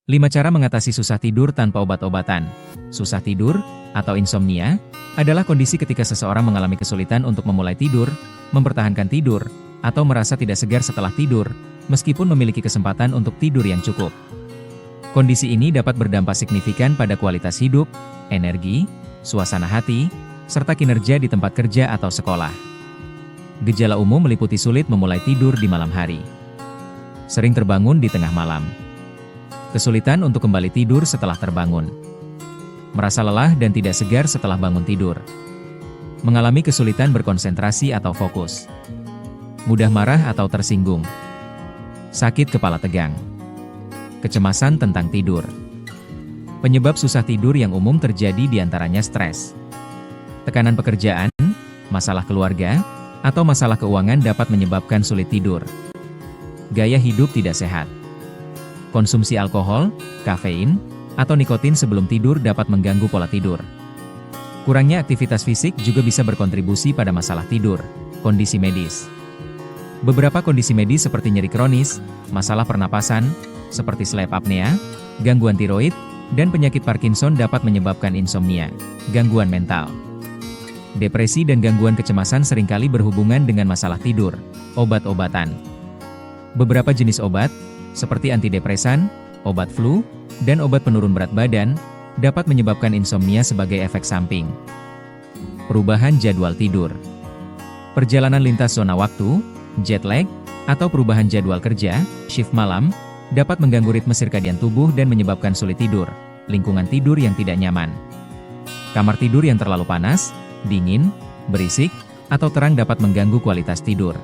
5 cara mengatasi susah tidur tanpa obat-obatan. Susah tidur, atau insomnia, adalah kondisi ketika seseorang mengalami kesulitan untuk memulai tidur, mempertahankan tidur, atau merasa tidak segar setelah tidur, meskipun memiliki kesempatan untuk tidur yang cukup. Kondisi ini dapat berdampak signifikan pada kualitas hidup, energi, suasana hati, serta kinerja di tempat kerja atau sekolah. Gejala umum meliputi sulit memulai tidur di malam hari, sering terbangun di tengah malam, kesulitan untuk kembali tidur setelah terbangun, merasa lelah dan tidak segar setelah bangun tidur, mengalami kesulitan berkonsentrasi atau fokus, mudah marah atau tersinggung, sakit kepala tegang, kecemasan tentang tidur. Penyebab susah tidur yang umum terjadi diantaranya stres, tekanan pekerjaan, masalah keluarga, atau masalah keuangan dapat menyebabkan sulit tidur. Gaya hidup tidak sehat, konsumsi alkohol, kafein, atau nikotin sebelum tidur dapat mengganggu pola tidur. Kurangnya aktivitas fisik juga bisa berkontribusi pada masalah tidur. Kondisi medis. Beberapa kondisi medis seperti nyeri kronis, masalah pernapasan, seperti sleep apnea, gangguan tiroid, dan penyakit Parkinson dapat menyebabkan insomnia, gangguan mental. Depresi dan gangguan kecemasan seringkali berhubungan dengan masalah tidur. Obat-obatan. Beberapa jenis obat, seperti antidepresan, obat flu, dan obat penurun berat badan, dapat menyebabkan insomnia sebagai efek samping. Perubahan jadwal tidur. Perjalanan lintas zona waktu, jet lag, atau perubahan jadwal kerja, shift malam, dapat mengganggu ritme sirkadian tubuh dan menyebabkan sulit tidur. Lingkungan tidur yang tidak nyaman. Kamar tidur yang terlalu panas, dingin, berisik, atau terang dapat mengganggu kualitas tidur.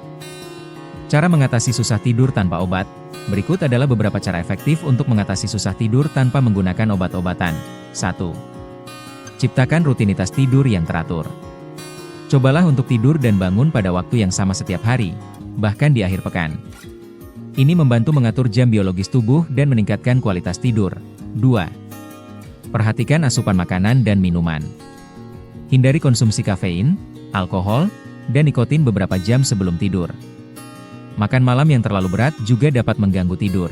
Cara mengatasi susah tidur tanpa obat. Berikut adalah beberapa cara efektif untuk mengatasi susah tidur tanpa menggunakan obat-obatan. 1. Ciptakan rutinitas tidur yang teratur. Cobalah untuk tidur dan bangun pada waktu yang sama setiap hari, bahkan di akhir pekan. Ini membantu mengatur jam biologis tubuh dan meningkatkan kualitas tidur. 2. Perhatikan asupan makanan dan minuman. Hindari konsumsi kafein, alkohol, dan nikotin beberapa jam sebelum tidur. Makan malam yang terlalu berat juga dapat mengganggu tidur.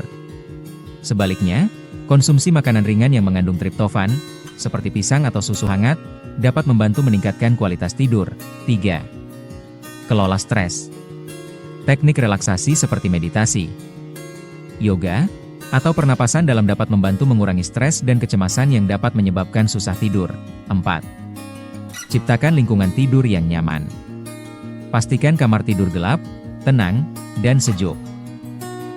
Sebaliknya, konsumsi makanan ringan yang mengandung triptofan, seperti pisang atau susu hangat, dapat membantu meningkatkan kualitas tidur. 3. Kelola stres. Teknik relaksasi seperti meditasi, yoga, atau pernapasan dalam dapat membantu mengurangi stres dan kecemasan yang dapat menyebabkan susah tidur. 4. Ciptakan lingkungan tidur yang nyaman. Pastikan kamar tidur gelap, tenang, dan sejuk.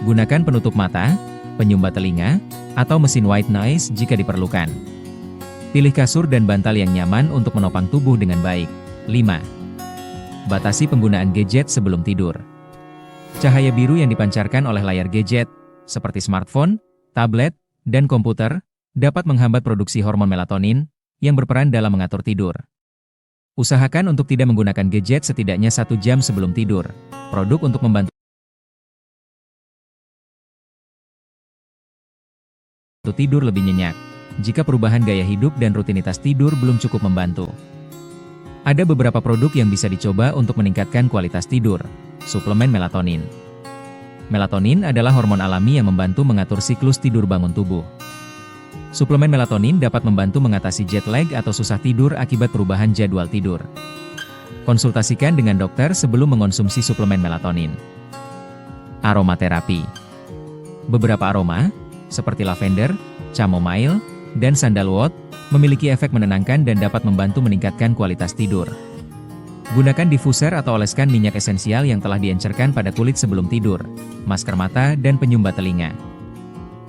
Gunakan penutup mata, penyumbat telinga, atau mesin white noise jika diperlukan. Pilih kasur dan bantal yang nyaman untuk menopang tubuh dengan baik. 5. Batasi penggunaan gadget sebelum tidur. Cahaya biru yang dipancarkan oleh layar gadget, seperti smartphone, tablet, dan komputer, dapat menghambat produksi hormon melatonin, yang berperan dalam mengatur tidur. Usahakan untuk tidak menggunakan gadget setidaknya 1 jam sebelum tidur. Produk untuk membantu tidur lebih nyenyak, jika perubahan gaya hidup dan rutinitas tidur belum cukup membantu. Ada beberapa produk yang bisa dicoba untuk meningkatkan kualitas tidur. Suplemen melatonin. Melatonin adalah hormon alami yang membantu mengatur siklus tidur bangun tubuh. Suplemen melatonin dapat membantu mengatasi jet lag atau susah tidur akibat perubahan jadwal tidur. Konsultasikan dengan dokter sebelum mengonsumsi suplemen melatonin. Aromaterapi. Beberapa aroma, seperti lavender, chamomile, dan sandalwood, memiliki efek menenangkan dan dapat membantu meningkatkan kualitas tidur. Gunakan diffuser atau oleskan minyak esensial yang telah diencerkan pada kulit sebelum tidur, masker mata dan penyumbat telinga.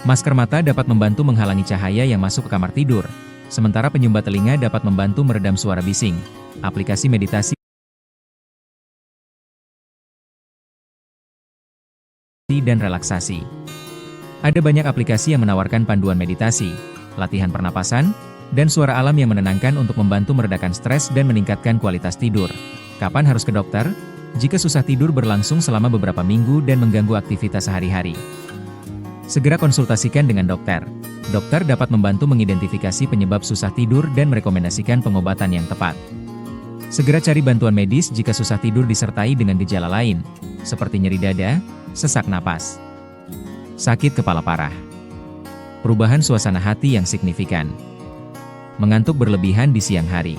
Masker mata dapat membantu menghalangi cahaya yang masuk ke kamar tidur, sementara penyumbat telinga dapat membantu meredam suara bising. Aplikasi meditasi dan relaksasi. Ada banyak aplikasi yang menawarkan panduan meditasi, latihan pernapasan, dan suara alam yang menenangkan untuk membantu meredakan stres dan meningkatkan kualitas tidur. Kapan harus ke dokter? Jika susah tidur berlangsung selama beberapa minggu dan mengganggu aktivitas sehari-hari, segera konsultasikan dengan dokter. Dokter dapat membantu mengidentifikasi penyebab susah tidur dan merekomendasikan pengobatan yang tepat. Segera cari bantuan medis jika susah tidur disertai dengan gejala lain, seperti nyeri dada, sesak napas, sakit kepala parah, Perubahan suasana hati yang signifikan. Mengantuk berlebihan di siang hari.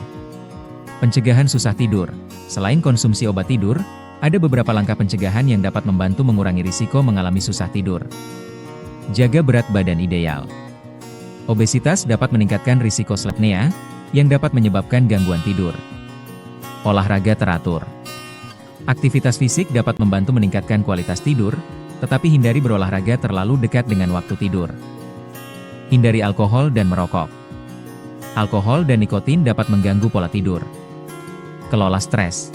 Pencegahan susah tidur. Selain konsumsi obat tidur, ada beberapa langkah pencegahan yang dapat membantu mengurangi risiko mengalami susah tidur. Jaga berat badan ideal. Obesitas dapat meningkatkan risiko apnea, yang dapat menyebabkan gangguan tidur. Olahraga teratur. Aktivitas fisik dapat membantu meningkatkan kualitas tidur, tetapi hindari berolahraga terlalu dekat dengan waktu tidur. Hindari alkohol dan merokok. Alkohol dan nikotin dapat mengganggu pola tidur. Kelola stres.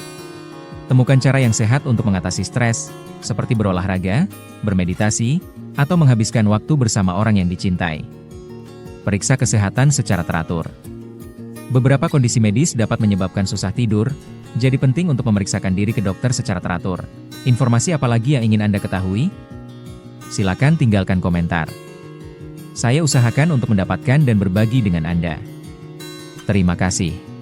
Temukan cara yang sehat untuk mengatasi stres, seperti berolahraga, bermeditasi, atau menghabiskan waktu bersama orang yang dicintai. Periksa kesehatan secara teratur. Beberapa kondisi medis dapat menyebabkan susah tidur, jadi penting untuk memeriksakan diri ke dokter secara teratur. Informasi apa lagi yang ingin Anda ketahui? Silakan tinggalkan komentar. Saya usahakan untuk mendapatkan dan berbagi dengan Anda. Terima kasih.